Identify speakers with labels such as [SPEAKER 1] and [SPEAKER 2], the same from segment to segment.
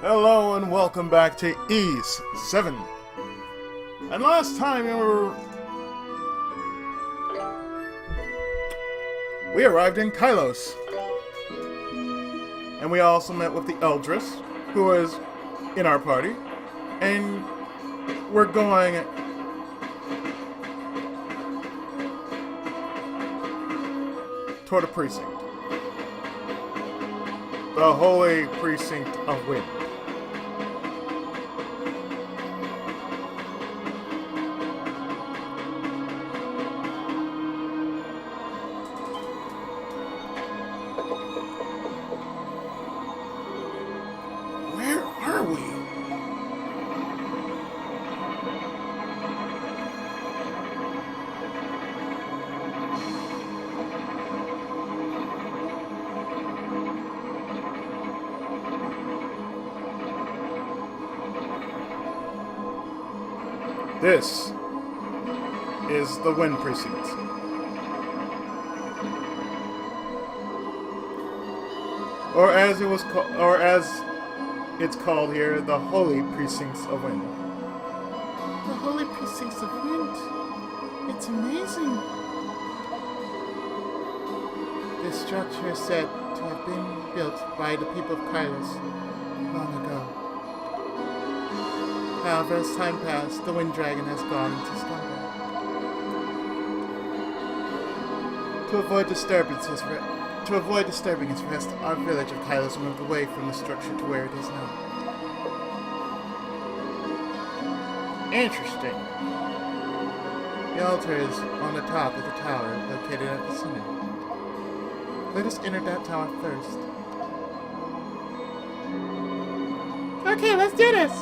[SPEAKER 1] Hello and welcome back to Ease 7. And last time we arrived in Kylos. And we also met with the Eldris, who was in our party. And we're going toward a precinct. The Holy Precinct of Wind. Where are we? This is the Wind Precinct. Or as it's called here, the Holy Precincts of Wind.
[SPEAKER 2] The Holy Precincts of Wind. It's amazing. This structure is said to have been built by the people of Kylos long ago. However, as time passed, the Wind Dragon has gone into slumber. To avoid disturbing its rest, our village of Kylos moved away from the structure to where it is now. Interesting. The altar is on the top of the tower, located at the center. Let us enter that tower first. Okay, let's do this!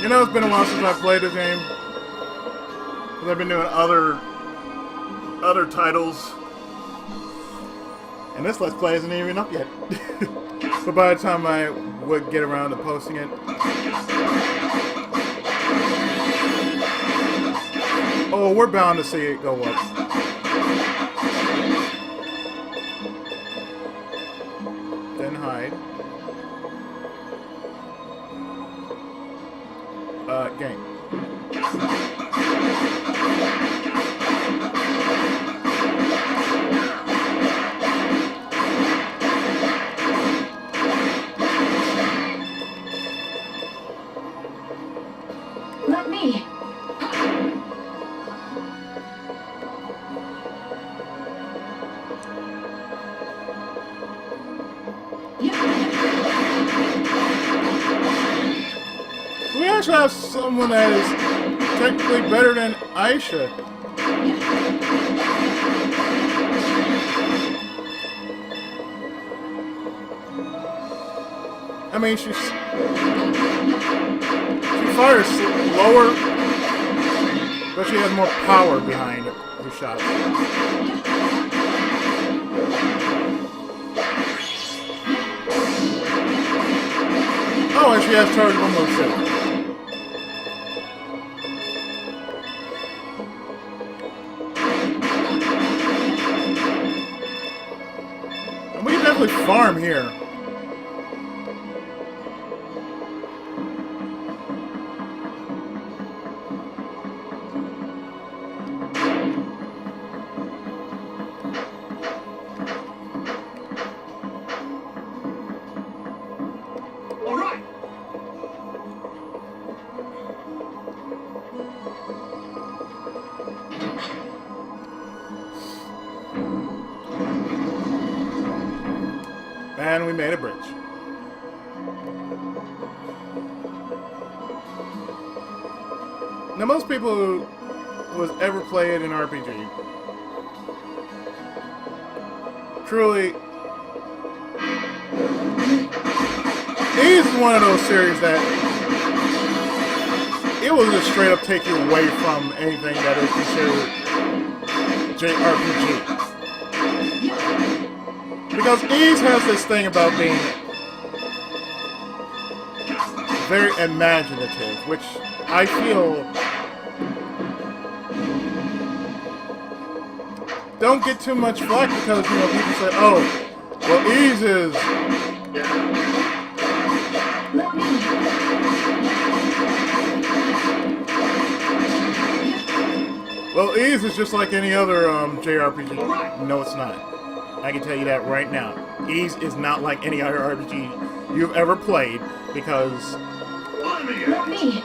[SPEAKER 1] You know, it's been a while since I played this game. Because I've been doing other titles. And this Let's Play isn't even up yet. But by the time I would get around to posting it... Oh, we're bound to see it go up. Then hide. Game.
[SPEAKER 3] Let me.
[SPEAKER 1] We actually have someone that is technically better than Aisha. I mean, she fires slower, but she has more power behind her shots. Oh, and she has chargeable move too. We can definitely farm here.
[SPEAKER 3] All right.
[SPEAKER 1] And we made a bridge. Now, most people who has ever played an RPG truly, Eve is one of those series that it will just straight up take you away from anything that is considered JRPG. Because Eve has this thing about being very imaginative, which I feel don't get too much flack because, you know, people say, oh, well, Ease is... Well, Ease is just like any other JRPG. No, it's not. I can tell you that right now. Ease is not like any other RPG you've ever played because...
[SPEAKER 3] Let me.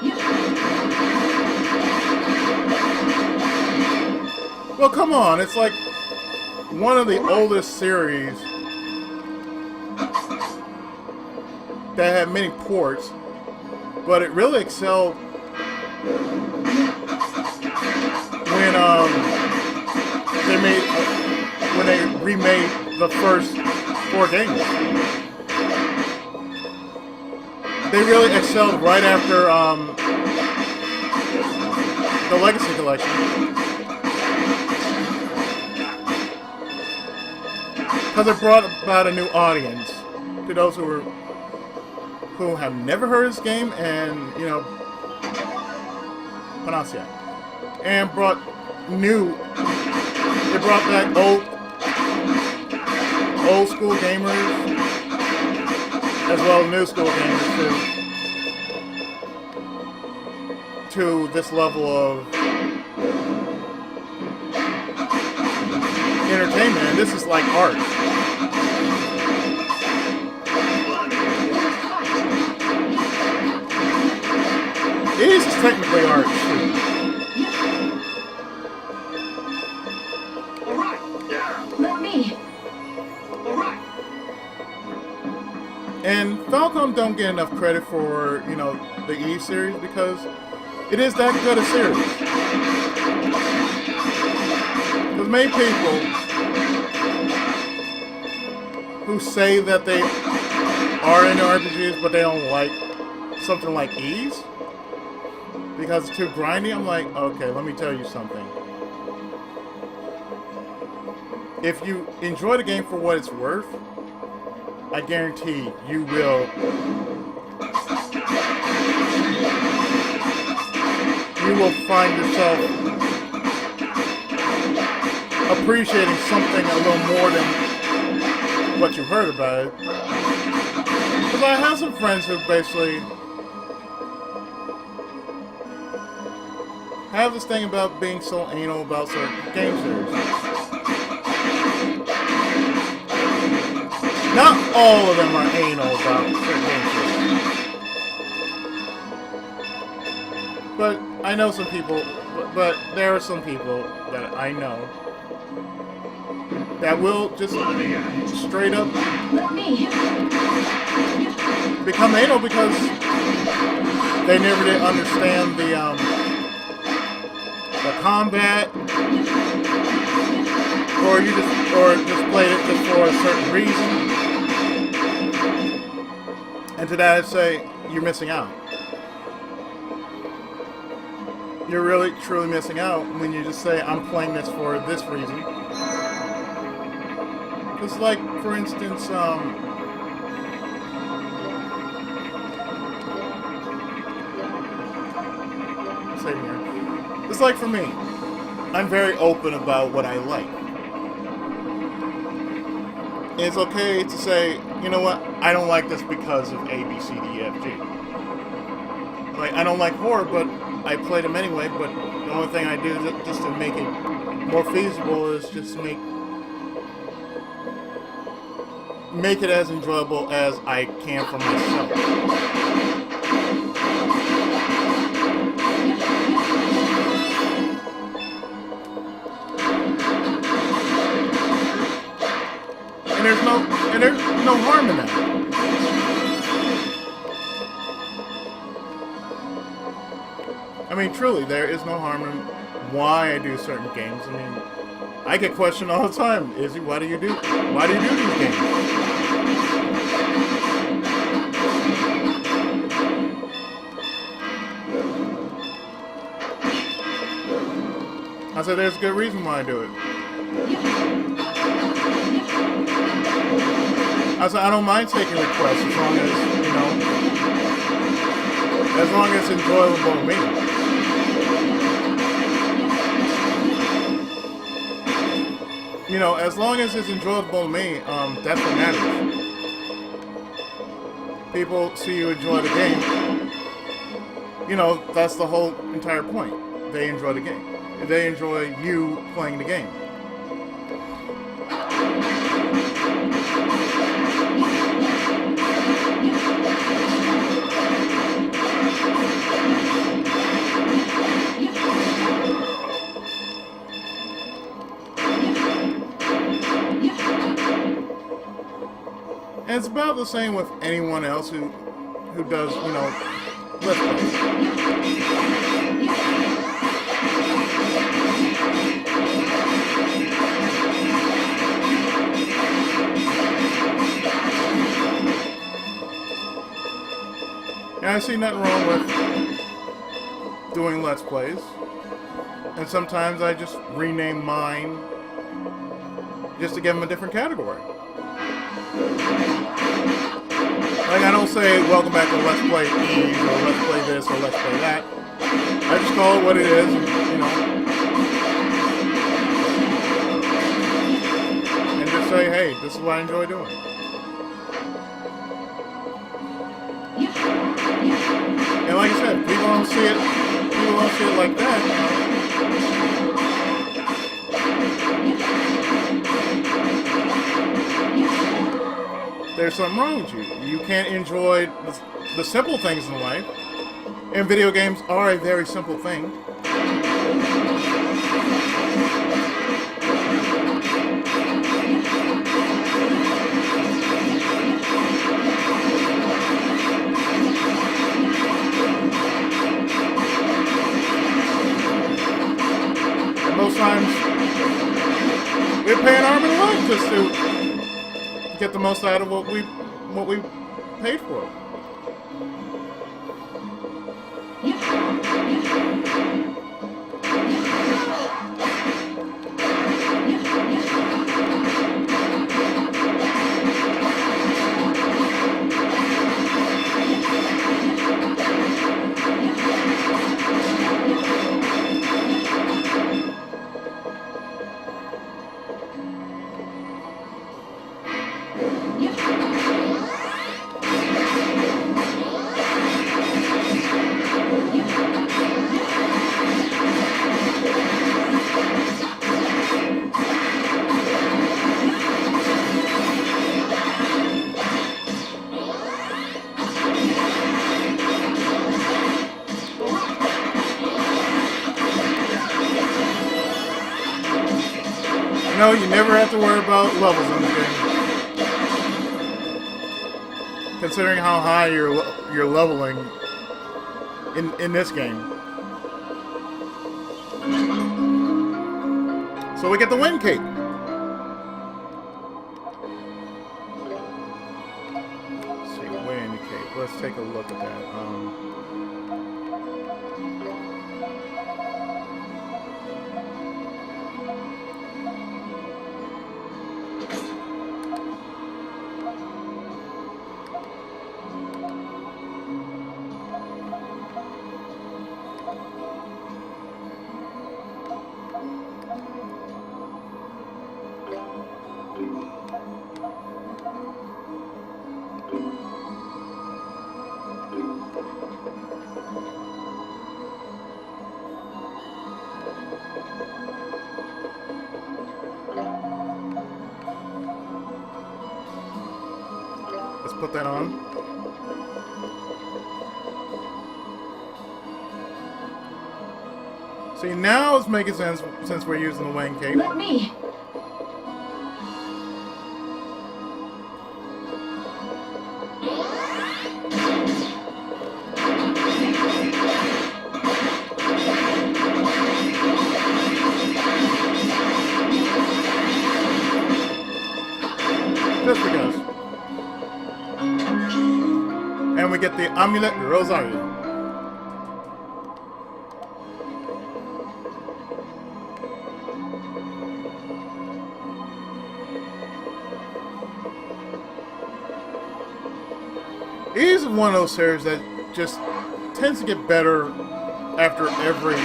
[SPEAKER 1] Well, come on. It's like one of the oldest series that had many ports, but it really excelled when they remade the first 4 games. They really excelled right after the Legacy Collection, because it brought about a new audience to those who have never heard of this game and, you know, pronounce it, and it brought back old school gamers as well as new school gamers to this level of entertainment, and this is like art. It is technically art.
[SPEAKER 3] Let me.
[SPEAKER 1] And Falcom don't get enough credit for, you know, the E series because it is that good a series. Because many people who say that they are into RPGs but they don't like something like Ease because it's too grindy, I'm like, okay, let me tell you something. If you enjoy the game for what it's worth, I guarantee you will find yourself appreciating something a little more than what you heard about it. Because I have some friends who basically have this thing about being so anal about certain game series. Not all of them are anal about certain game series. But I know some people, but there are some people that I know that will just straight up become anal because they never did understand the combat, or just played it just for a certain reason. And to that I'd say, you're missing out. You're really, truly missing out when you just say, I'm playing this for this reason. It's like, for instance, same here. It's like for me, I'm very open about what I like. And it's okay to say, you know what, I don't like this because of A, B, C, D, E, F, G. Like, I don't like horror, but I played them anyway, but the only thing I do just to make it more feasible is just make it as enjoyable as I can for myself. And there's no harm in that. I mean, truly, there is no harm in why I do certain games. I mean, I get questioned all the time, Izzy, why do you do these games? I said, there's a good reason why I do it. I said, I don't mind taking requests as long as, you know, As long as it's enjoyable to me. You know, as long as it's enjoyable to me, that's what matters. People see you enjoy the game. You know, that's the whole entire point. They enjoy the game. They enjoy you playing the game. And it's about the same with anyone else who does, you know, let's play. And I see nothing wrong with doing let's plays. And sometimes I just rename mine just to give them a different category. Like, I don't say, welcome back to Let's Play Eve, or Let's Play this, or Let's Play that. I just call it what it is, and, you know. And just say, hey, this is what I enjoy doing. And like I said, people don't see it like that, you know. There's something wrong with you. You can't enjoy the simple things in life. And video games are a very simple thing. And most times, we're paying arm and a leg just to get the most out of what we paid for. No, you never have to worry about levels in this game. Considering how high you're leveling in this game. So we get the win cape. Let's see, win cape. Let's take a look at that. Let's put that on. See, now it's making sense since we're using the Wayne cape.
[SPEAKER 3] Let me.
[SPEAKER 1] Just because. And we get the Amulet Rosario. He's one of those series that just tends to get better after every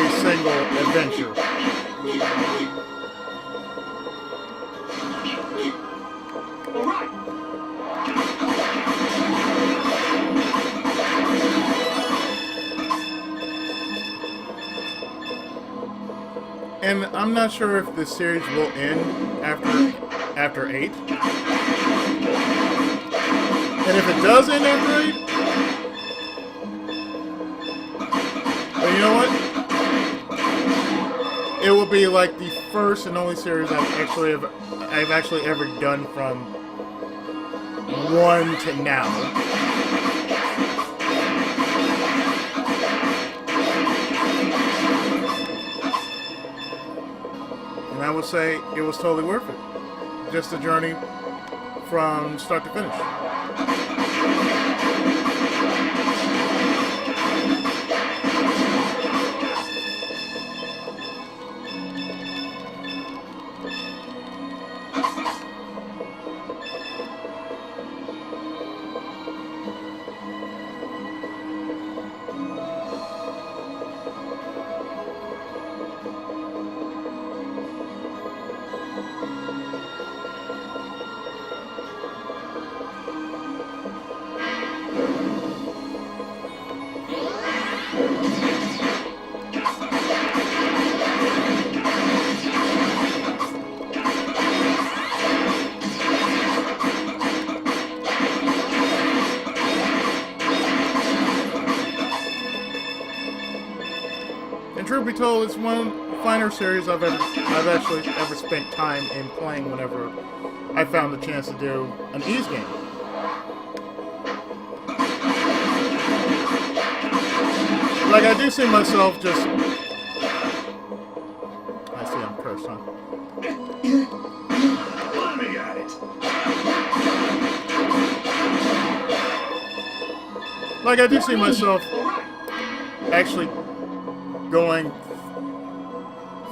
[SPEAKER 1] single adventure. And I'm not sure if the series will end after 8. And if it does end after 8, well, you know what? It will be like the first and only series I've actually ever done from 1 to now. And I would say it was totally worth it. Just a journey from start to finish. And truth be told, it's one of the finer series I've actually ever spent time in playing whenever I found the chance to do an ease game. Like, I do see myself just... I see I'm cursed, huh?
[SPEAKER 3] Let me at it.
[SPEAKER 1] Like, I do see myself actually going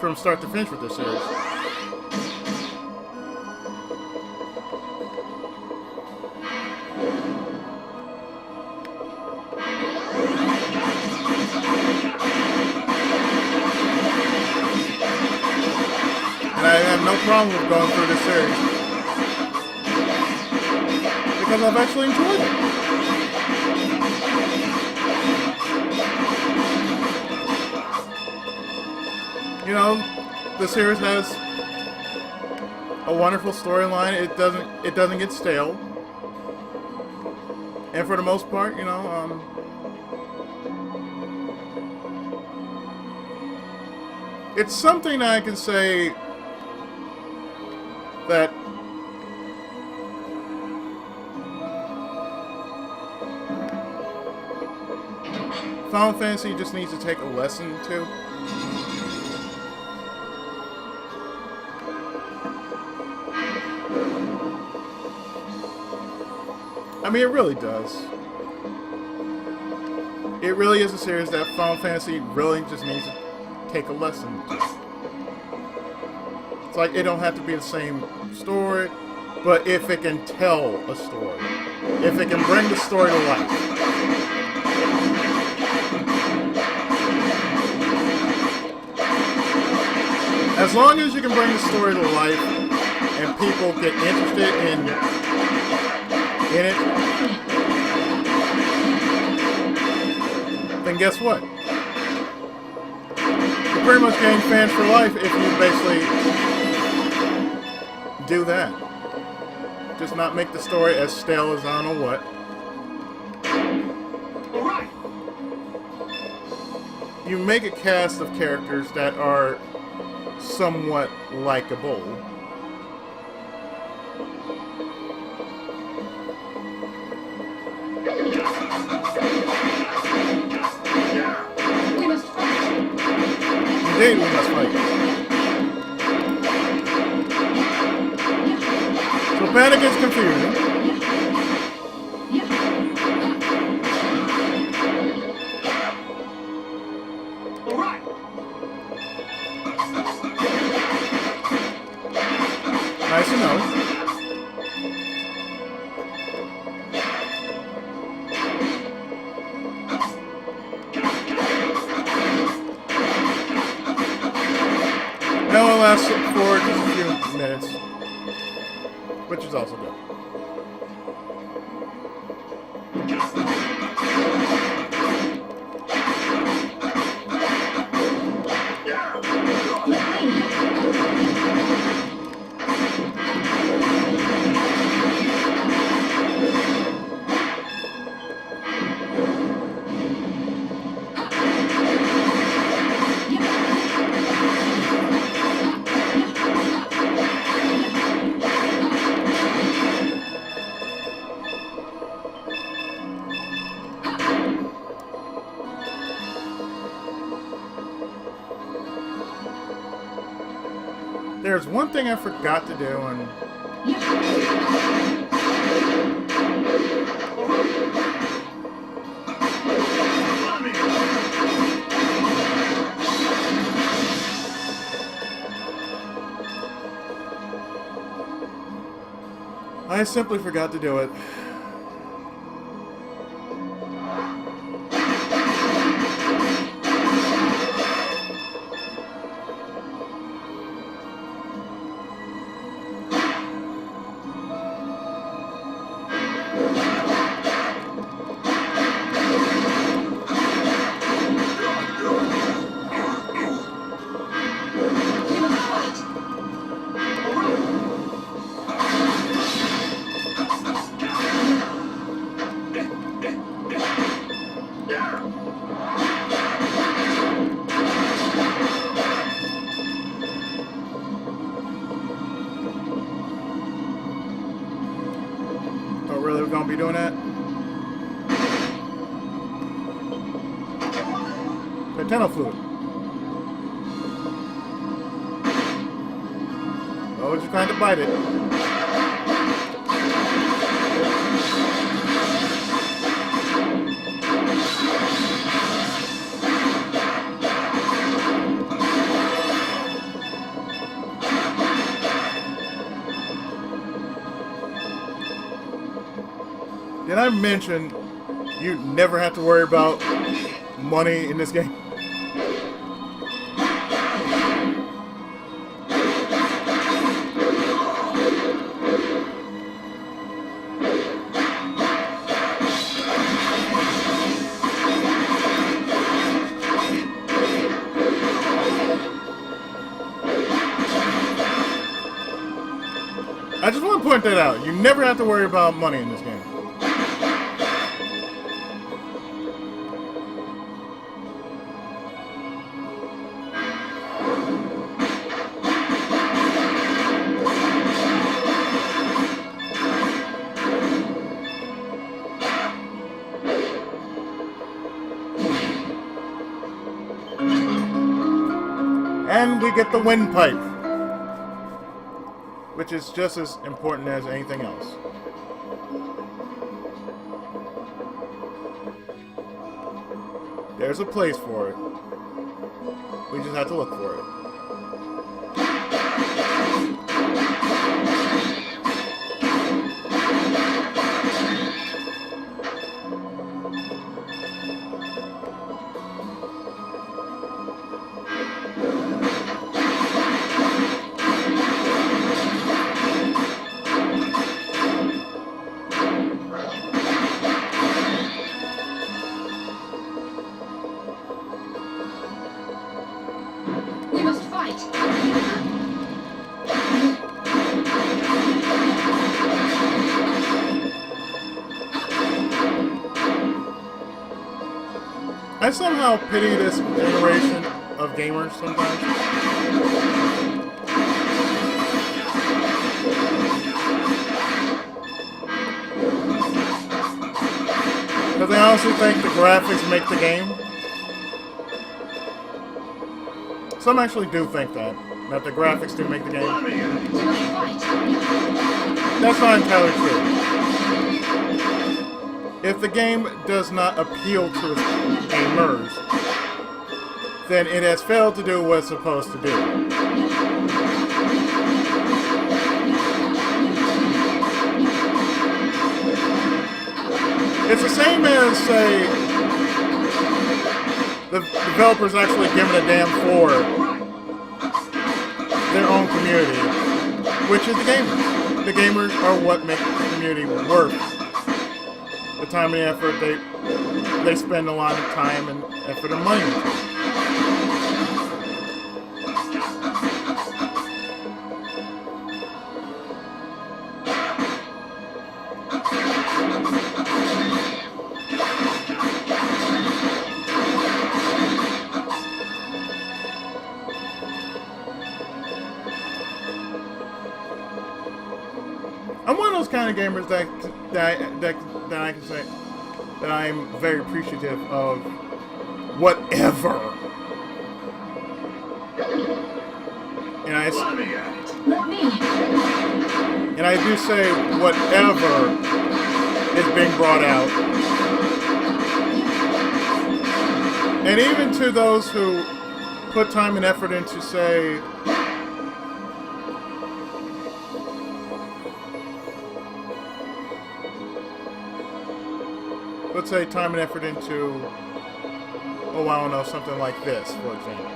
[SPEAKER 1] from start to finish with this series. And I have no problem with going through this series because I've actually enjoyed it. You know, the series has a wonderful storyline. It doesn't get stale, and for the most part, you know, it's something that I can say that Final Fantasy just needs to take a lesson to. I mean, it really does. It really is a series that Final Fantasy really just needs to take a lesson to. It's like, it don't have to be the same story, but if it can tell a story, if it can bring the story to life. As long as you can bring the story to life and people get interested in it, then guess what? You pretty much gain fans for life if you basically do that. Just not make the story as stale as I don't know what. You make a cast of characters that are somewhat likable.
[SPEAKER 3] We must fight.
[SPEAKER 1] Indeed, we must fight. So panic is confusing. Nice to know. lasts for just a few minutes, which is also good. There's one thing I forgot to do, and I simply forgot to do it. Oh, really? We're gonna be doing that? Nintendo food. Oh, we're just trying to bite it. Did I mention you never have to worry about money in this game? I just want to point that out. You never have to worry about money in this game. And we get the windpipe, which is just as important as anything else. There's a place for it. We just have to look for it.
[SPEAKER 3] We must fight.
[SPEAKER 1] I somehow pity this generation of gamers sometimes. Because I honestly think the graphics make the game. Some actually do think that the graphics do make the game.
[SPEAKER 3] We must fight.
[SPEAKER 1] That's not entirely true. If the game does not appeal to its gamers, then it has failed to do what it's supposed to do. It's the same as, say, the developers actually giving a damn for their own community, which is the gamers. The gamers are what make the community work. The time and effort they spend a lot of time and effort and money into. I'm one of those kind of gamers that I can say that I'm very appreciative of whatever. And
[SPEAKER 3] Let me.
[SPEAKER 1] I do say whatever is being brought out. And even to those who put time and effort into, say, let's say time and effort into, oh, I don't know, something like this, for example.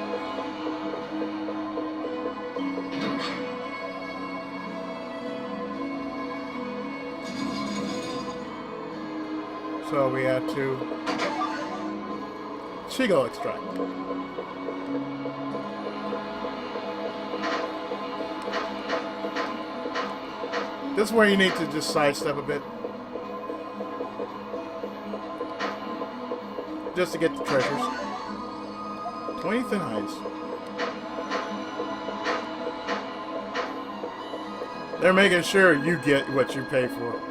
[SPEAKER 1] So we had to Chigo extract. This is where you need to just sidestep a bit. Just to get the treasures. 20 thin hides. They're making sure you get what you pay for.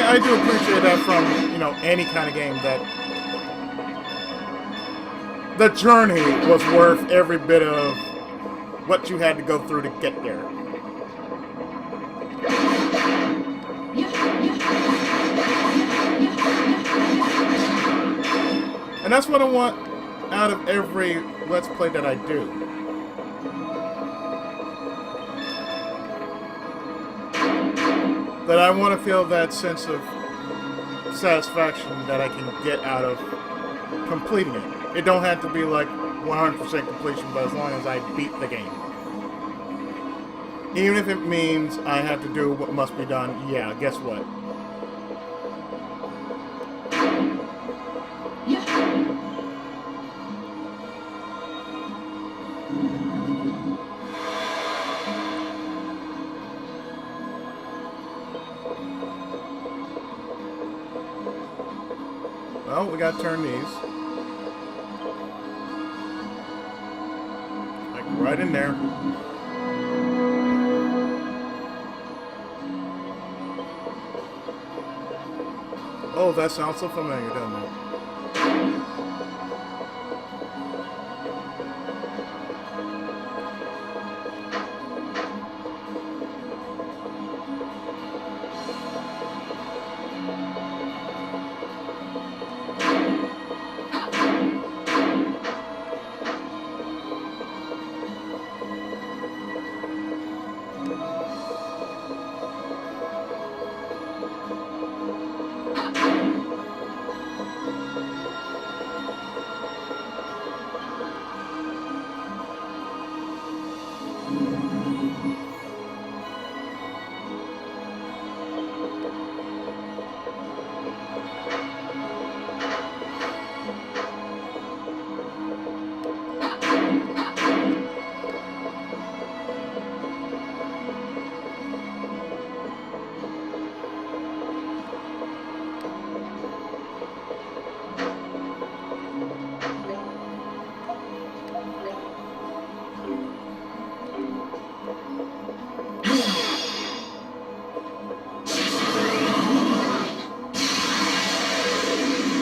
[SPEAKER 1] I do appreciate that from, any kind of game, that the journey was worth every bit of what you had to go through to get there. And that's what I want out of every Let's Play that I do. That I want to feel that sense of satisfaction that I can get out of completing it. It don't have to be like 100% completion, but as long as I beat the game. Even if it means I have to do what must be done, yeah, guess what? Well, we gotta turn these. Like right in there. Oh, that sounds so familiar, doesn't it?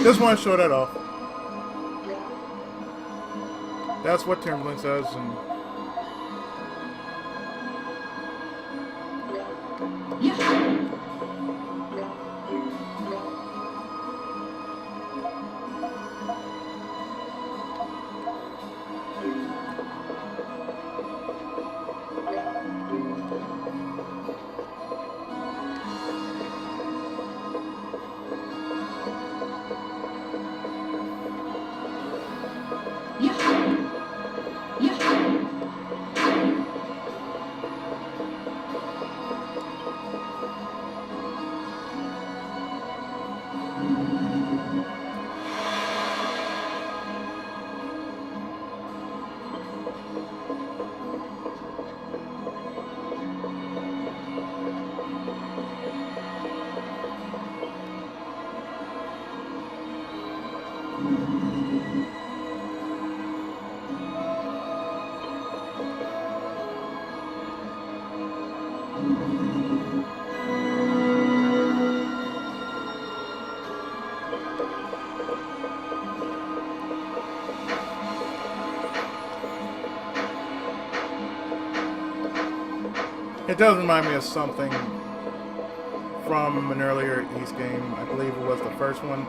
[SPEAKER 1] Just want to show that off. That's what Timberland says, and It does remind me of something from an earlier East game. I believe it was the first one.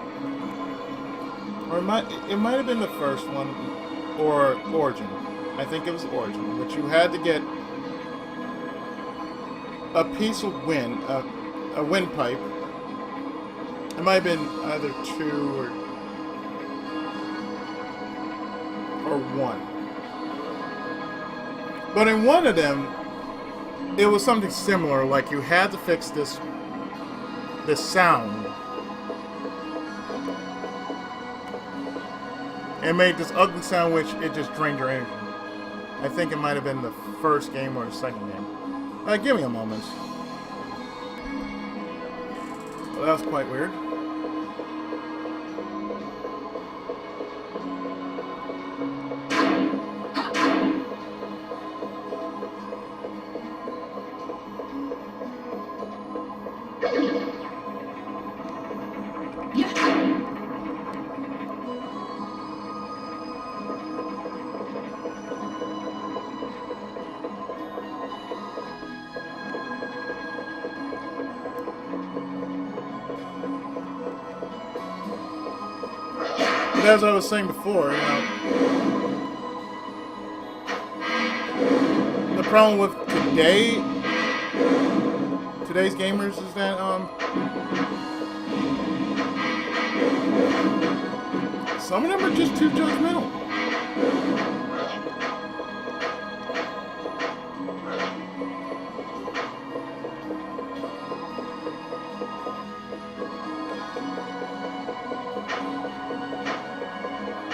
[SPEAKER 1] Or it might have been the first one. Or Origin. I think it was Origin. But you had to get a piece of wind, a windpipe. It might have been either 2 or 1. But in one of them, it was something similar, like you had to fix this sound. It made this ugly sound which it just drained your energy. I think it might have been the first game or the second game. Give me a moment. Well, that was quite weird. But as I was saying before, the problem with today's gamers is that some of them are just too judgmental.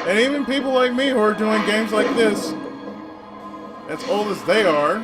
[SPEAKER 1] And even people like me who are doing games like this, as old as they are,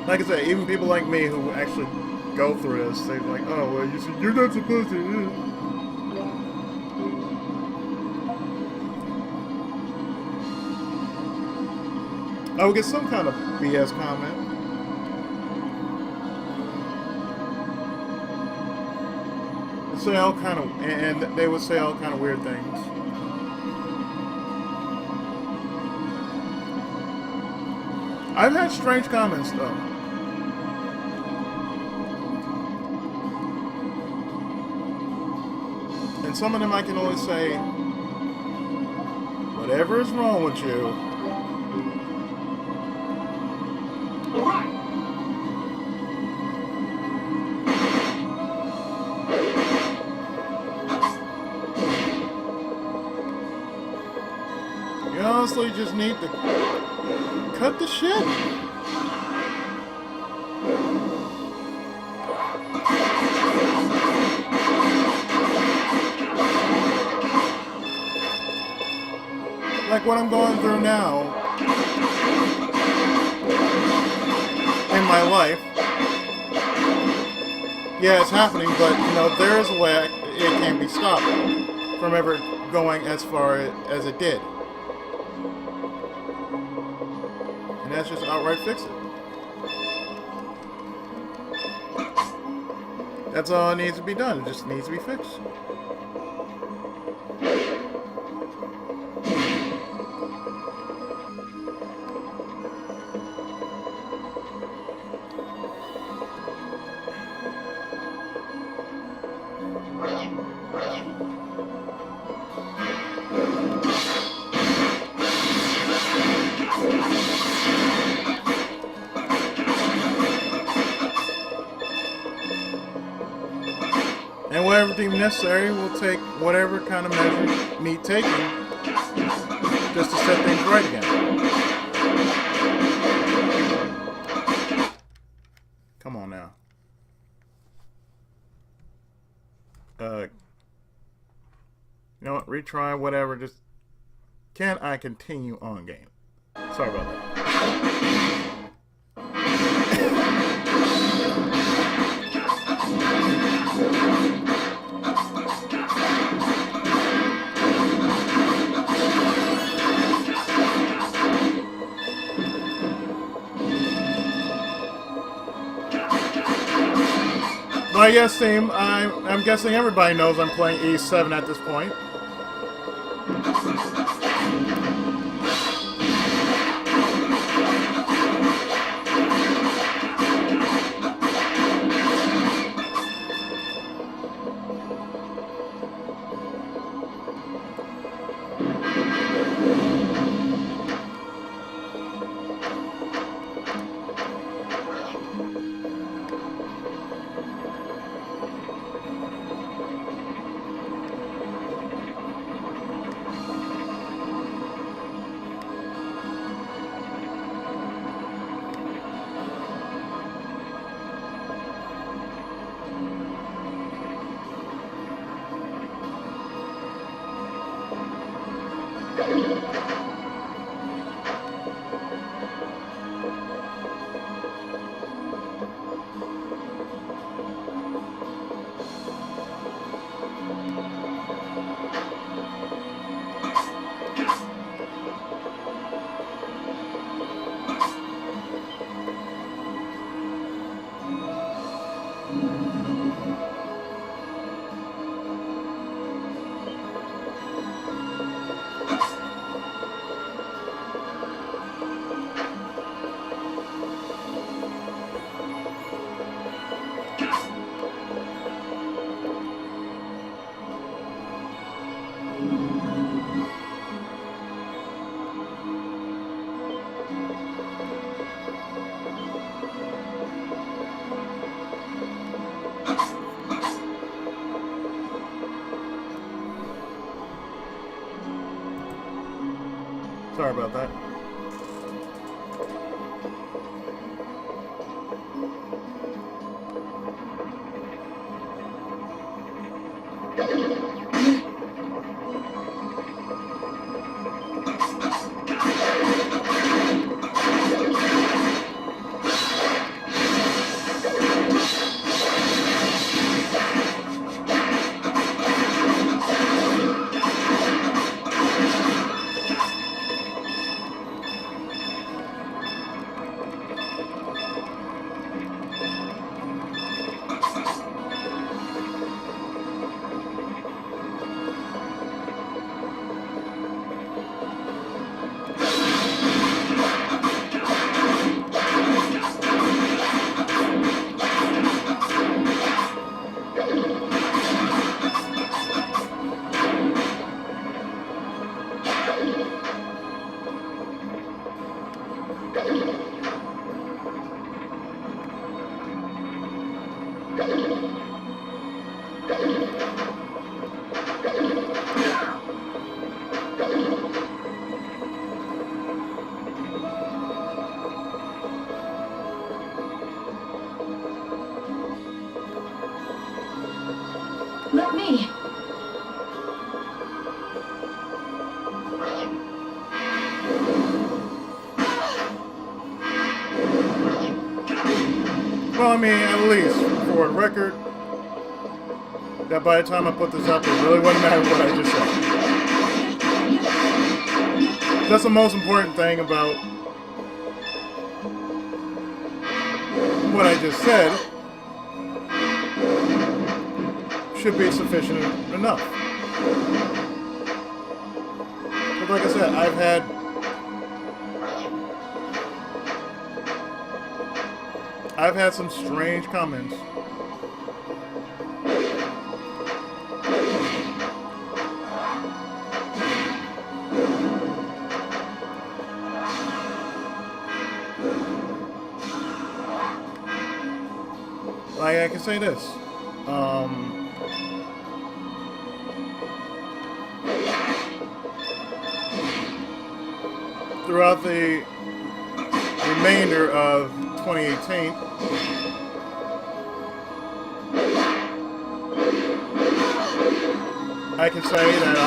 [SPEAKER 1] like I said, even people like me who actually go through this, they're like, oh, well, you're not supposed to. I would get some kind of BS comment. They say all kind of, and they would say all kind of weird things. I've had strange comments though. And some of them I can only say, whatever is wrong with you. You honestly just need to cut the shit. Like what I'm going through now in my life. Yeah, it's happening, but there is a way it can be stopped from ever going as far as it did. And that's just outright fix it. That's all it needs to be done. It just needs to be fixed. And whatever deemed necessary, we'll take whatever kind of measures need taken just to set things right again. Come on now. know what? Retry, whatever. Just can I continue on game? Sorry about that. Well, yes, team. I'm guessing everybody knows I'm playing E7 at this point. Sorry about that.
[SPEAKER 3] Let me.
[SPEAKER 1] Well, I mean, at least for the record, that by the time I put this up, it really wouldn't matter what I just said. That's the most important thing about what I just said. Should be sufficient enough. But like I said, I've had some strange comments. Like, I can say this. Throughout the remainder of 2018, I can say that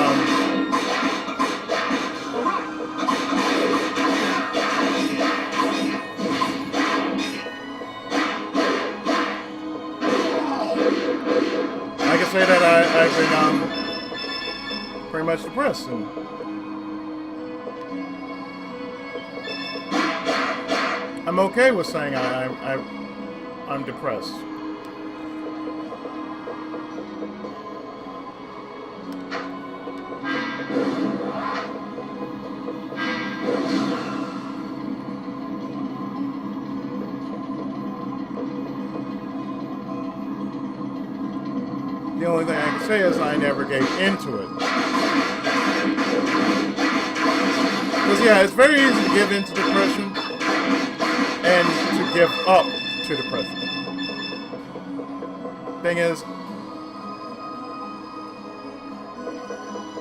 [SPEAKER 1] I've been pretty much depressed, and I'm okay with saying I'm depressed. The only thing I can say is I never gave into it. Because yeah, it's very easy to give into depression and to give up to depression. Thing is,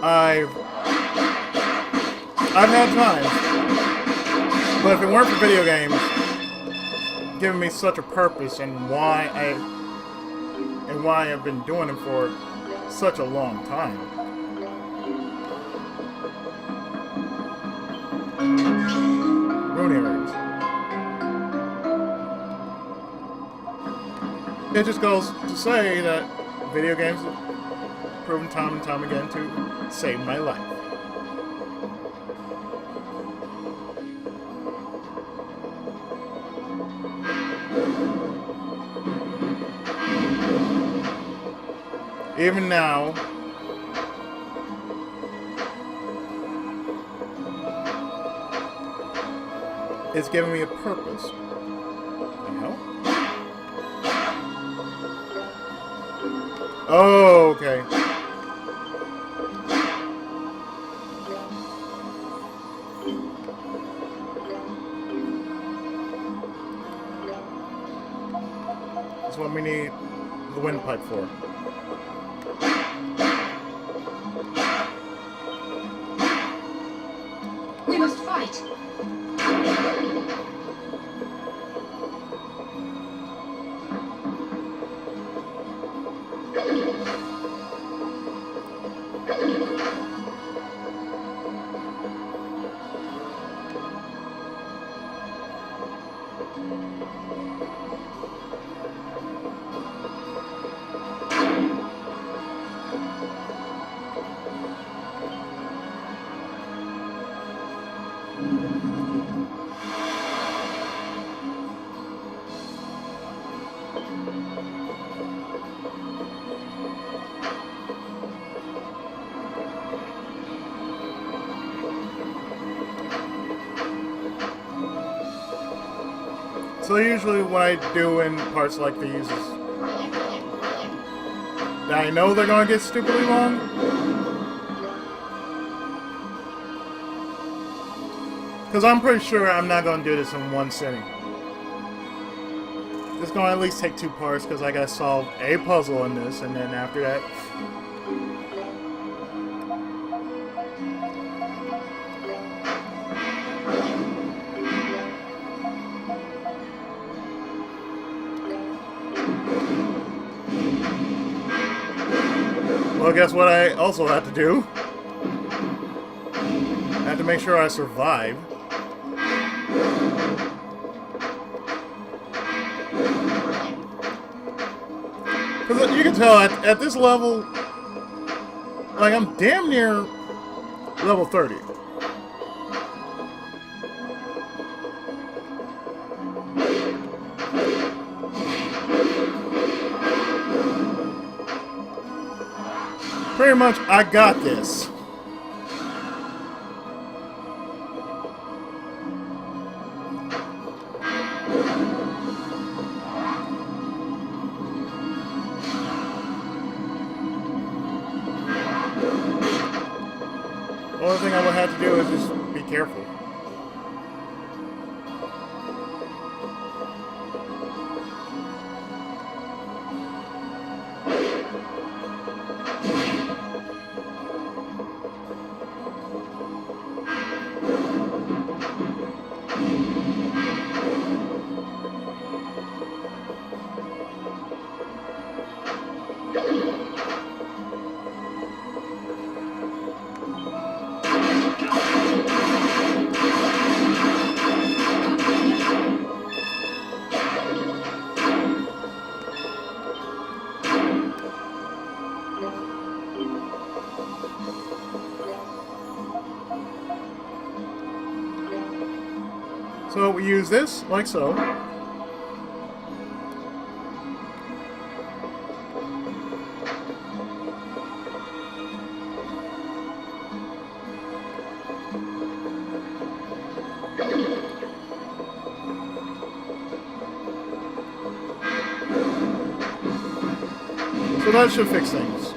[SPEAKER 1] I've had times, but if it weren't for video games giving me such a purpose and why I've been doing it for such a long time. Rune areas. It just goes to say that video games have proven time and time again to save my life. Even now, it's giving me a purpose. You know? Oh, okay. That's what we need the windpipe for.
[SPEAKER 3] We must fight.
[SPEAKER 1] So usually what I do in parts like these is that I know they're going to get stupidly long. Because I'm pretty sure I'm not going to do this in one sitting. It's going to at least take 2 parts because I got to solve a puzzle in this, and then after that... Well, guess what I also have to do? I have to make sure I survive. Because you can tell at this level, like I'm damn near level 30. Pretty much, I got this. The only thing I would have to do is just be careful. So we use this, like so. So that should fix things.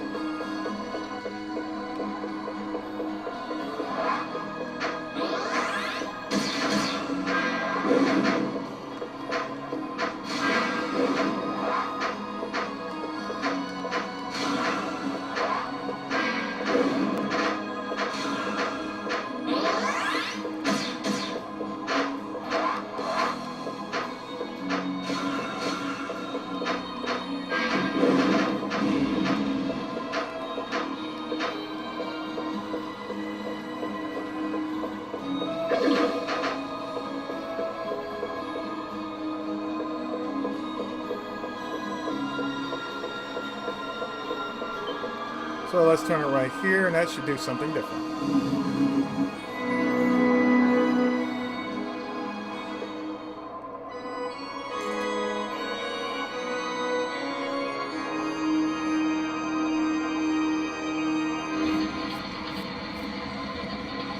[SPEAKER 1] So let's turn it right here, and that should do something different.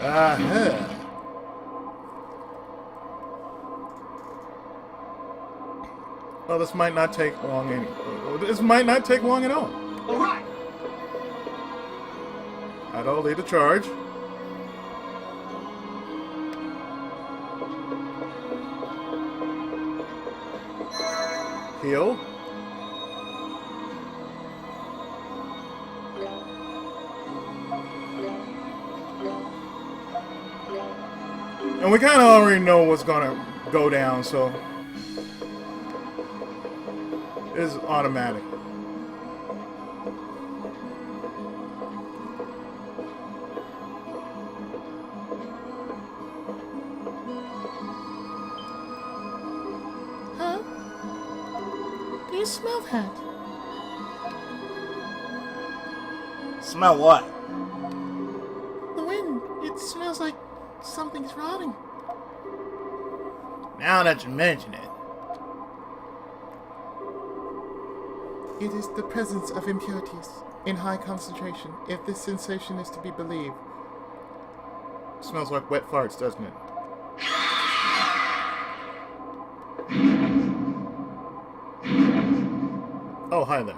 [SPEAKER 1] Aha. Well, this might not take long This might not take long at all.
[SPEAKER 4] All right.
[SPEAKER 1] I'll lead the charge. Heal. And we kind of already know what's gonna go down, so it's automatic.
[SPEAKER 2] Huh? Do you smell that?
[SPEAKER 5] Smell what?
[SPEAKER 2] The wind. It smells like something's rotting.
[SPEAKER 5] Now that you mention it.
[SPEAKER 2] It is the presence of impurities in high concentration, if this sensation is to be believed.
[SPEAKER 1] Smells like wet farts, doesn't it? Oh, hi there.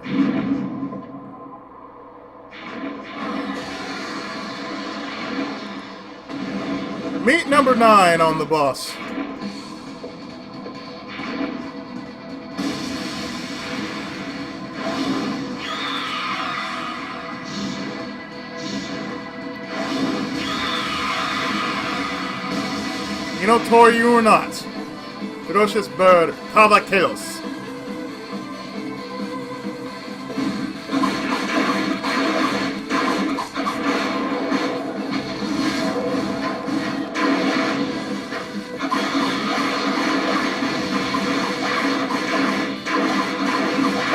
[SPEAKER 1] Meet number 9 on the bus. You know, Tori, you are not. Ferocious bird, Cavaquelos.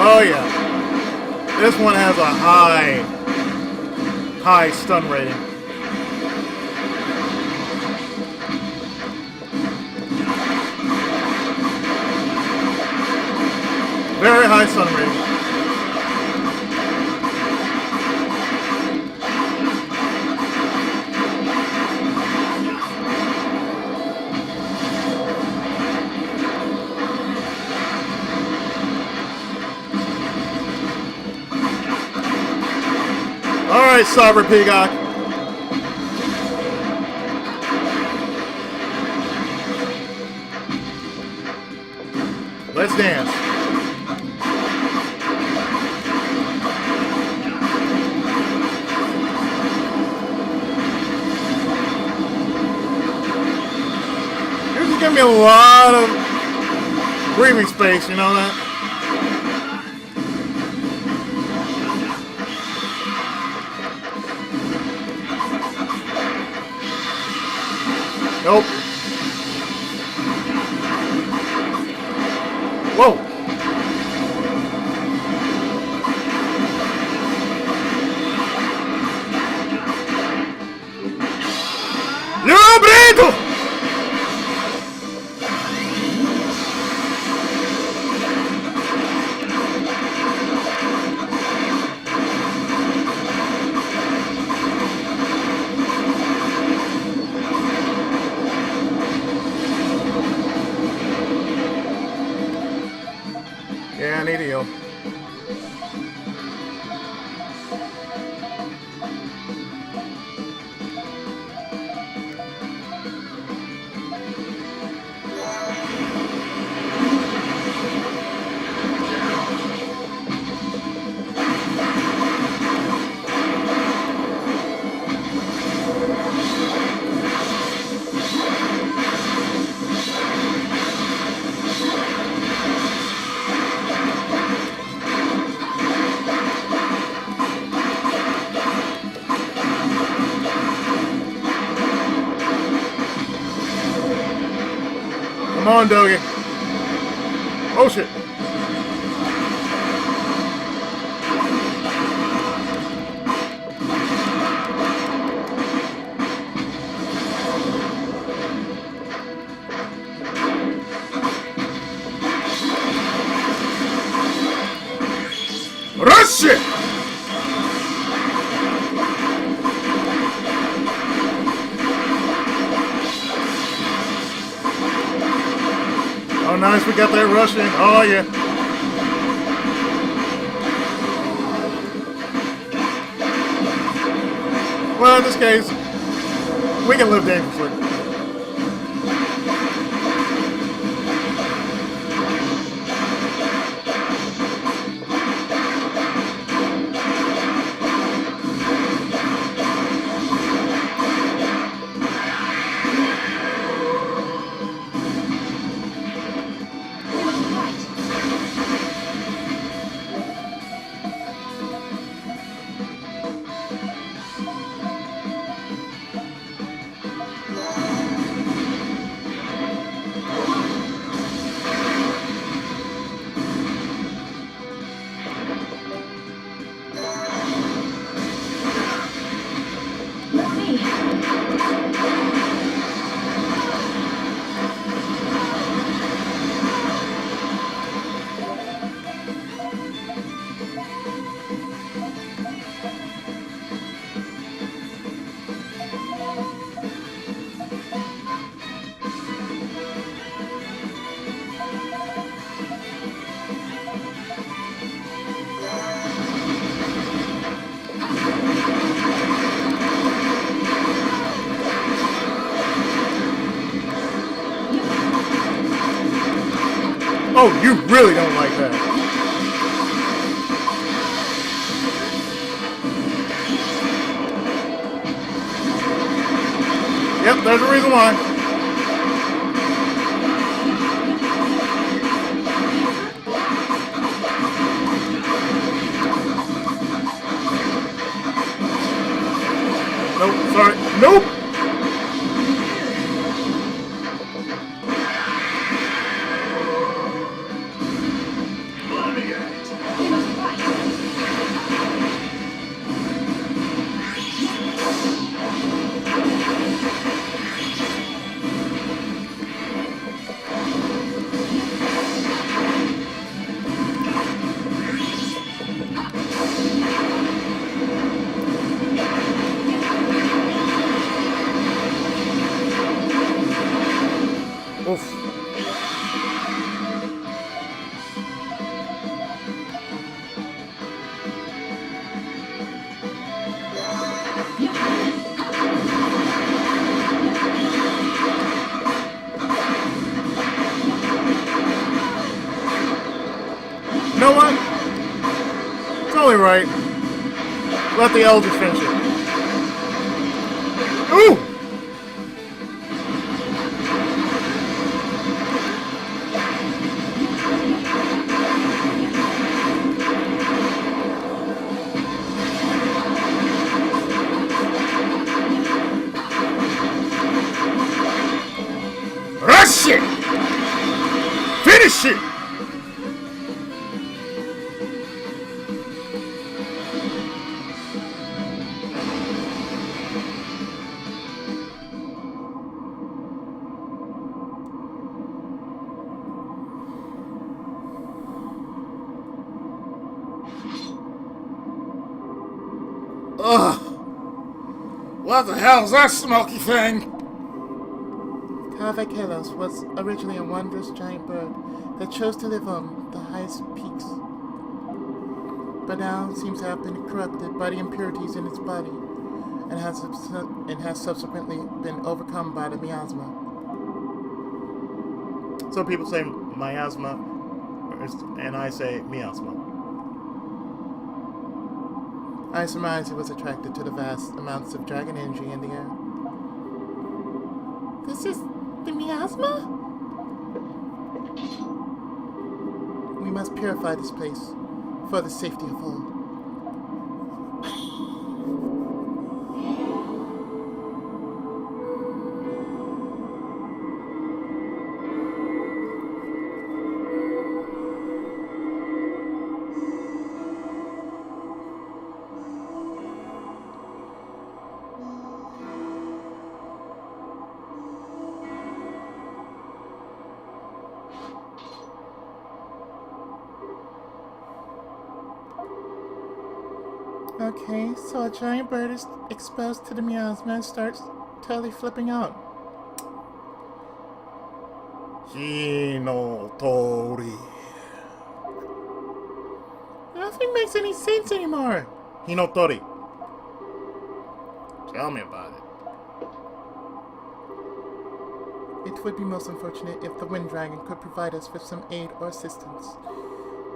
[SPEAKER 1] Oh yeah. This one has a high stun rating. Very high stun rating. Alright, Sovereign Peacock. Let's dance. You're just giving me a lot of breathing space, you know that? Nope. Whoa. Libreto! on, Doggy. Oh, shit. Rush it! Oh, nice. We got that rush in. Oh, yeah. Well, in this case, we can live dangerously.
[SPEAKER 3] Let me.
[SPEAKER 1] Oh, you really don't like that. Yep, there's a reason why. Nope, sorry. Nope!
[SPEAKER 3] We must fight.
[SPEAKER 1] Oof. You know what? It's only right. Let the elders finish it. Ooh! Rush it! Finish it! Ugh! What the hell is that smoky thing?
[SPEAKER 2] Carvacelos was originally a wondrous giant bird that chose to live on the highest peaks, but now seems to have been corrupted by the impurities in its body and has subsequently been overcome by the miasma.
[SPEAKER 1] Some people say miasma, and I say miasma.
[SPEAKER 2] I surmise it was attracted to the vast amounts of dragon energy in the air. This is the miasma? We must purify this place for the safety of all. Okay, so a giant bird is exposed to the miasma and starts totally flipping out.
[SPEAKER 1] Hinotori.
[SPEAKER 2] Nothing makes any sense anymore.
[SPEAKER 1] Hinotori. Tell me about it.
[SPEAKER 2] It would be most unfortunate if the Wind Dragon could provide us with some aid or assistance.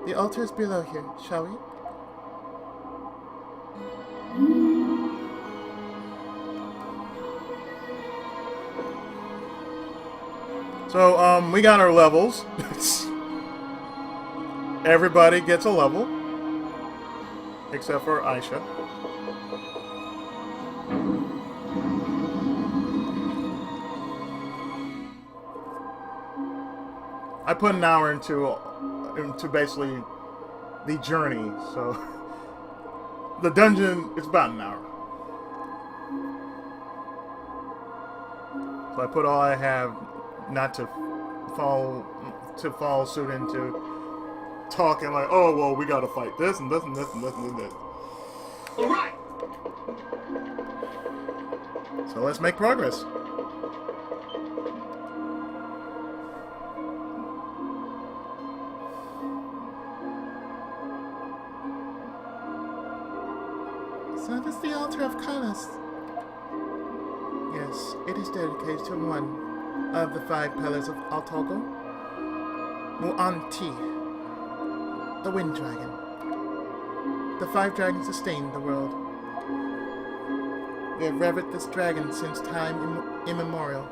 [SPEAKER 2] The altar is below here, shall we?
[SPEAKER 1] So, we got our levels. Everybody gets a level. Except for Aisha. I put an hour into basically the journey, so the dungeon is about an hour. So I put all I have, not to follow suit into talking like, oh well, we gotta fight this and this and this and this and this.
[SPEAKER 4] All right.
[SPEAKER 1] So let's make progress.
[SPEAKER 2] So this is the altar of Kalas. Yes, it is dedicated to one of the 5 pillars of Altogo. Mu'anti, the Wind Dragon. The 5 dragons sustain the world. They have revered this dragon since time immemorial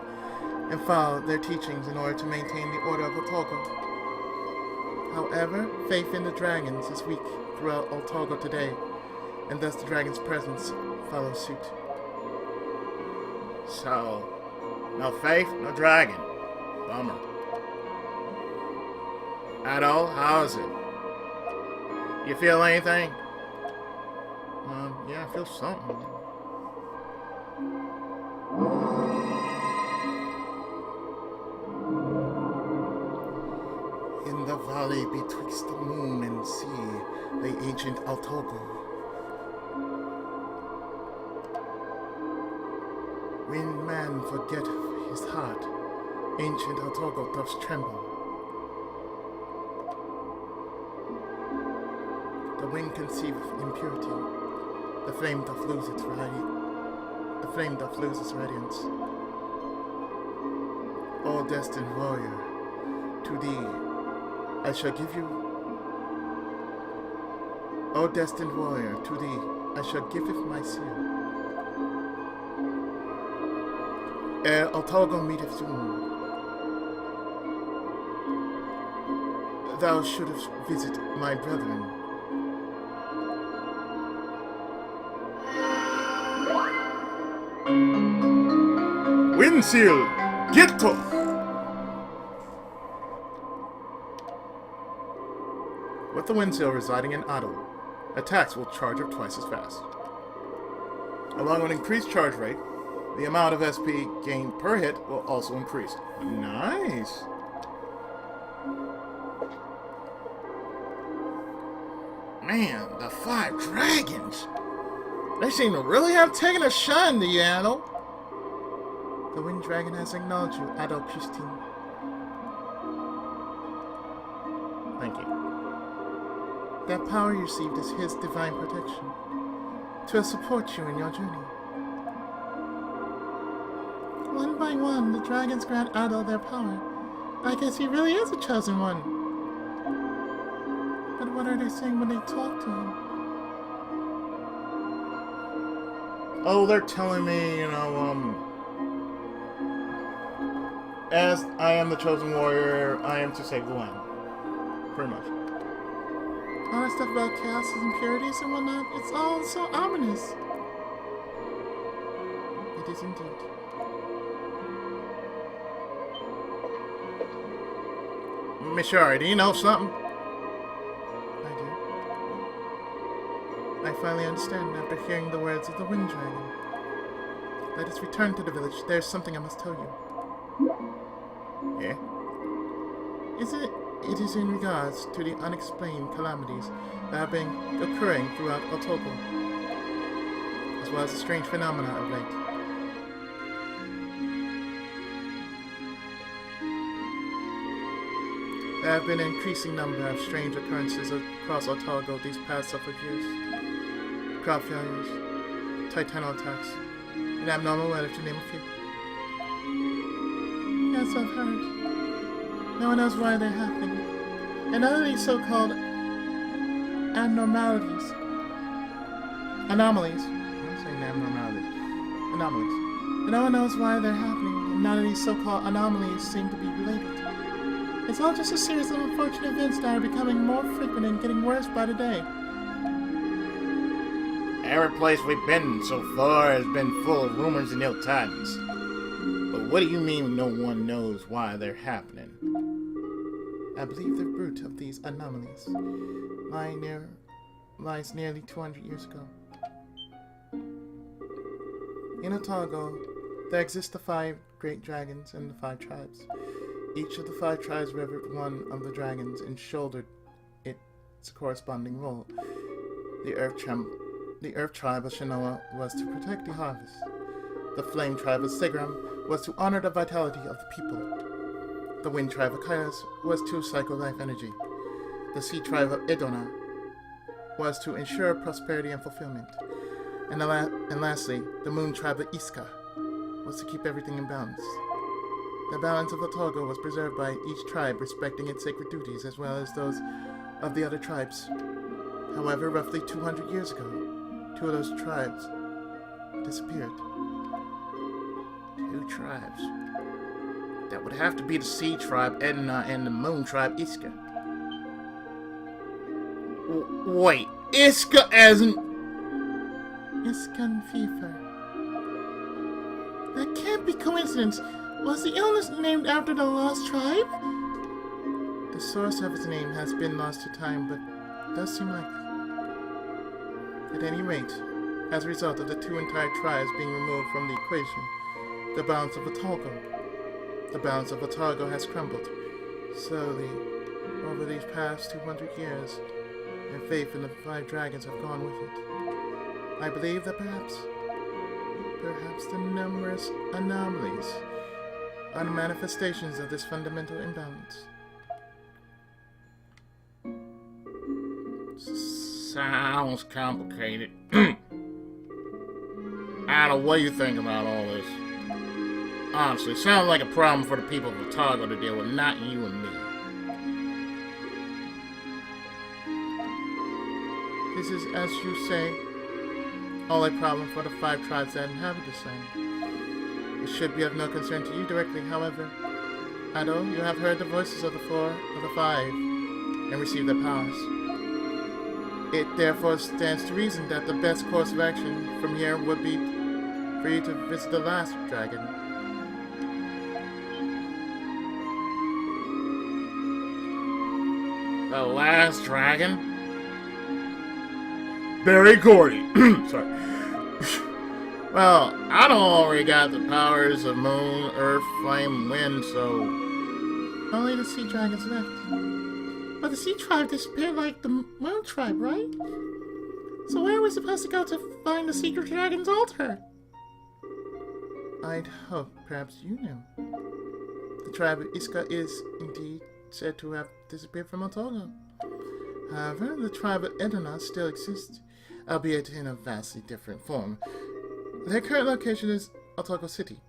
[SPEAKER 2] and followed their teachings in order to maintain the order of Altogo. However, faith in the dragons is weak throughout Altogo today, and thus the dragon's presence follows suit.
[SPEAKER 1] So, no faith, no dragon. Bummer. Ado, how's it? You feel anything? Yeah, I feel something.
[SPEAKER 2] In the valley betwixt the moon and sea lay ancient Altogo. When man forget his heart, ancient Altogo doth tremble. The wind conceiveth impurity, the flame doth lose its radiance. O destined warrior, to thee I shall give you. O destined warrior, to thee I shall giveth my seal. Ere Altogo meeteth doom, thou shouldst visit my brethren.
[SPEAKER 1] Windseal! Gitto! With the Windseal residing in Ado, attacks will charge up twice as fast. Along with increased charge rate, the amount of SP gained per hit will also increase. Nice! Man, the 5 dragons! They seem to really have taken a shine to you, Ado.
[SPEAKER 2] The Wind Dragon has acknowledged you, Ado Pristine.
[SPEAKER 1] Thank you.
[SPEAKER 2] That power you received is his divine protection, to support you in your journey. One by one, the dragons grant Ado their power. I guess he really is a chosen one. But what are they saying when they talk to him?
[SPEAKER 1] Oh, they're telling me, as I am the chosen warrior, I am to save the land. Pretty much.
[SPEAKER 2] All that stuff about chaos and impurities and whatnot, it's all so ominous. It is indeed.
[SPEAKER 1] Mishera, do you know something?
[SPEAKER 2] I do. I finally understand after hearing the words of the Wind Dragon. Let us return to the village. There's something I must tell you.
[SPEAKER 1] Yeah?
[SPEAKER 2] It is in regards to the unexplained calamities that have been occurring throughout Altogo. well as a strange phenomena of late. There have been an increasing number of strange occurrences across Otago these past several years. Crop failures, titanal attacks, and abnormal weather, to name a few. Yes, I've heard. No one knows why they're happening. And none of these so-called abnormalities. Anomalies. I'm saying abnormalities. Anomalies. And no one knows why they're happening, and none of these so-called anomalies seem to be related. It's all just a series of unfortunate events that are becoming more frequent and getting worse by the day.
[SPEAKER 5] Every place we've been so far has been full of rumors and ill tidings. But what do you mean no one knows why they're happening?
[SPEAKER 2] I believe the root of these anomalies lies nearly 200 years ago. In Otago, there exist the 5 great dragons and the 5 tribes. Each of the 5 tribes revered one of the dragons and shouldered its corresponding role. The Earth tribe of Shinoa was to protect the harvest. The Flame tribe of Segram was to honor the vitality of the people. The Wind tribe of Kairos was to cycle life energy. The Sea tribe of Edona was to ensure prosperity and fulfillment. And lastly, the Moon tribe of Iska was to keep everything in balance. The balance of Otago was preserved by each tribe respecting its sacred duties as well as those of the other tribes. However, roughly 200 years ago, 2 of those tribes disappeared.
[SPEAKER 5] 2 tribes. That would have to be the Sea tribe, Edna, and the Moon tribe, Iska. Wait, Iska as in...
[SPEAKER 2] Iskan fever. That can't be coincidence. Was the illness named after the lost tribe? The source of its name has been lost to time, but does seem likely. At any rate, as a result of the 2 entire tribes being removed from the equation, the balance of Otago has crumbled slowly over these past 200 years, and faith in the 5 dragons have gone with it. I believe that perhaps the numerous anomalies are the manifestations of this fundamental imbalance.
[SPEAKER 5] Sounds complicated. Ada, what do you think about all this? Honestly, sounds like a problem for the people of Otago to deal with, not you and me.
[SPEAKER 2] This is, as you say, all a problem for the 5 tribes that inhabit this land. It should be of no concern to you directly, however. Ado, you have heard the voices of the 4 of the 5 and received their powers. It therefore stands to reason that the best course of action from here would be for you to visit the last dragon.
[SPEAKER 5] The last dragon?
[SPEAKER 1] Very corny. Sorry.
[SPEAKER 5] Well, I don't already got the powers of moon, earth, flame, wind, so...
[SPEAKER 2] Only the sea dragons left. But the sea tribe disappeared like the moon tribe, right? So where are we supposed to go to find the secret dragon's altar? I'd hope perhaps you knew. The tribe of Iska is, indeed, said to have disappeared from Otago. However, the tribe of Edona still exists, albeit in a vastly different form. Their current location is Otago City,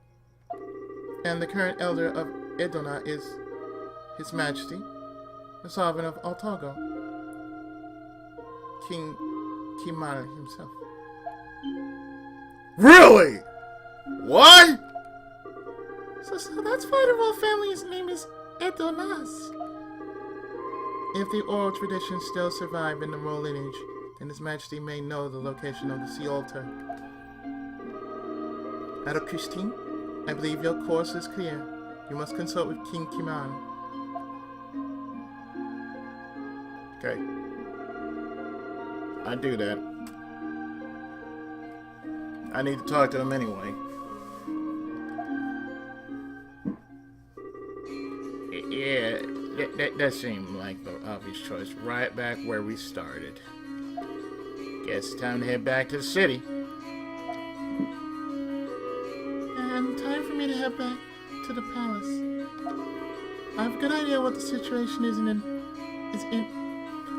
[SPEAKER 2] and the current elder of Edona is His Majesty, the Sovereign of Otago, King Kimara himself.
[SPEAKER 1] Really? What?
[SPEAKER 2] So that's why the royal family's name is Edonas. If the oral traditions still survive in the royal lineage, then His Majesty may know the location of the sea altar. Ado Christine, I believe your course is clear. You must consult with King Kimara.
[SPEAKER 5] Okay. I do that. I need to talk to them anyway. Yeah, that seemed like the obvious choice. Right back where we started. Guess it's time to head back to the city.
[SPEAKER 2] me to head back to the palace. I have a good idea what the situation is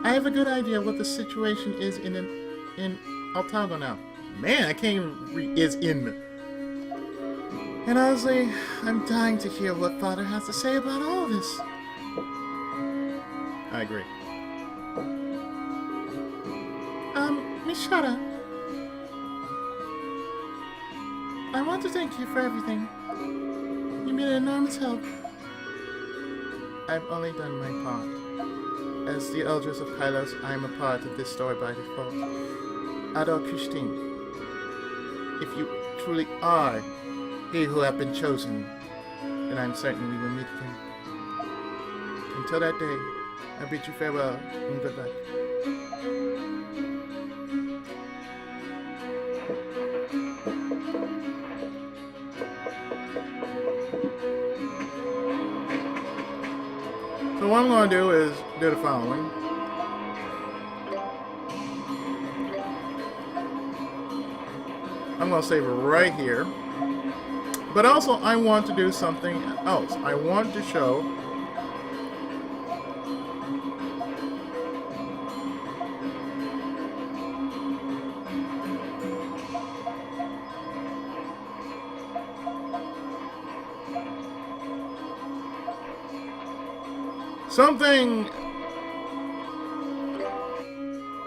[SPEAKER 2] I have a good idea what the situation is in Altago now.
[SPEAKER 1] Man, I can't even read. Is in.
[SPEAKER 2] And honestly, I'm dying to hear what Father has to say about all of this.
[SPEAKER 1] I agree.
[SPEAKER 2] Mishera, I want to thank you for everything. You made an enormous help. I've only done my part. As the Elders of Kylos, I am a part of this story by default. Adol Christine, if you truly are he who have been chosen, then I'm certain we will meet again. Until that day, I bid you farewell and good luck.
[SPEAKER 1] So what I'm going to do is do the following. I'm going to save it right here. But also, I want to do something else. I want to show something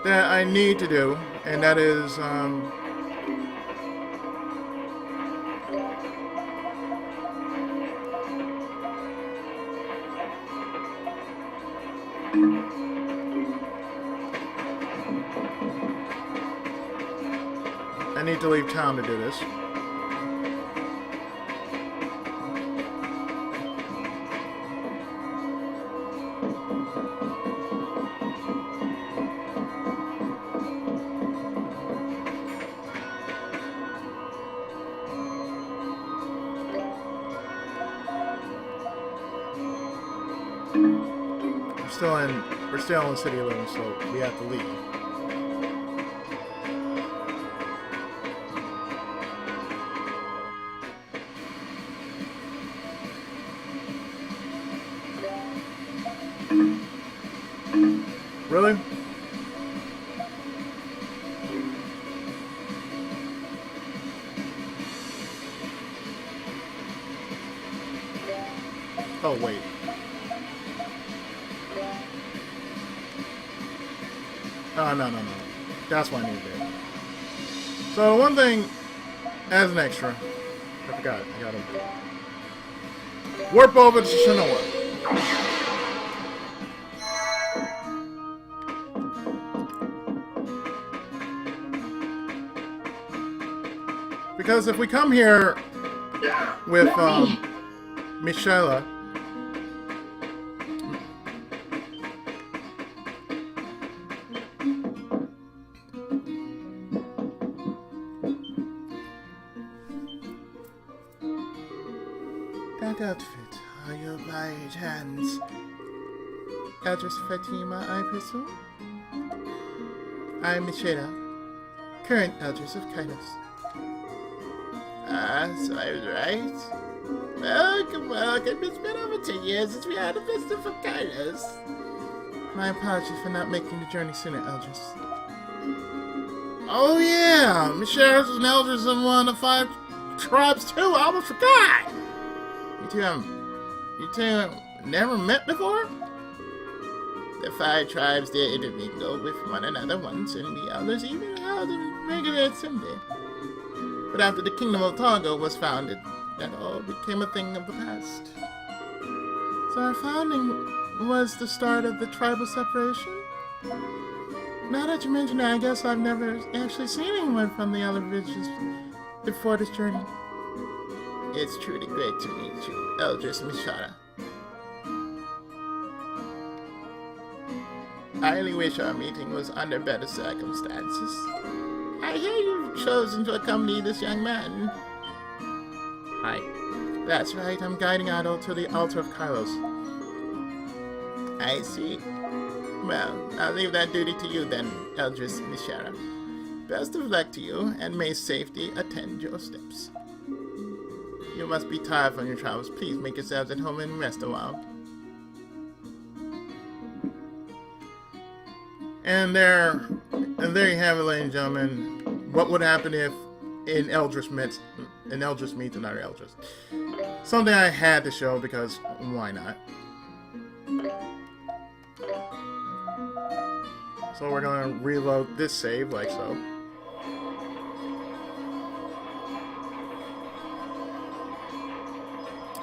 [SPEAKER 1] that I need to do, and that is I need to leave town to do this. We're still in City 11, so we have to leave. Really? Oh, wait. Oh, no. That's what I need to do. So, one thing, as an extra, I forgot, I gotta warp over to Shinoa. Because if we come here with, Mishera,
[SPEAKER 2] that outfit are your right hands. Eldris Fatima, I presume? I'm Mishera, current Eldris of Kylos. So I was right? Welcome. It's been over 10 years since we had a visit from Kylos. My apologies for not making the journey sooner, Eldris.
[SPEAKER 1] Oh yeah, Mishera's an Elders in one of the 5 tribes too. I almost forgot.
[SPEAKER 2] You two never met before? The 5 tribes did intermingle with one another once, and the Elders even held a regular assembly. But after the Kingdom of Targo was founded, that all became a thing of the past. So our founding was the start of the tribal separation? Now that you mention it, I guess I've never actually seen anyone from the other villages before this journey. It's truly great to meet you, Eldris Mishera. I only wish our meeting was under better circumstances. I hear you've chosen to accompany this young man. Hi. That's right, I'm guiding Adol to the altar of Kylos. I see. Well, I'll leave that duty to you then, Eldris Mishera. Best of luck to you, and may safety attend your steps. You must be tired from your travels. Please make yourselves at home and rest a while.
[SPEAKER 1] And there you have it, ladies and gentlemen. What would happen if an Eldritch meets another Eldritch? Something I had to show because why not? So we're going to reload this save like so.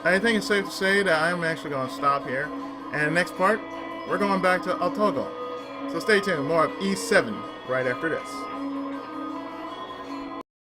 [SPEAKER 1] I think it's safe to say that I'm actually going to stop here. And the next part, we're going back to Altogo. So stay tuned, more of E7 right after this.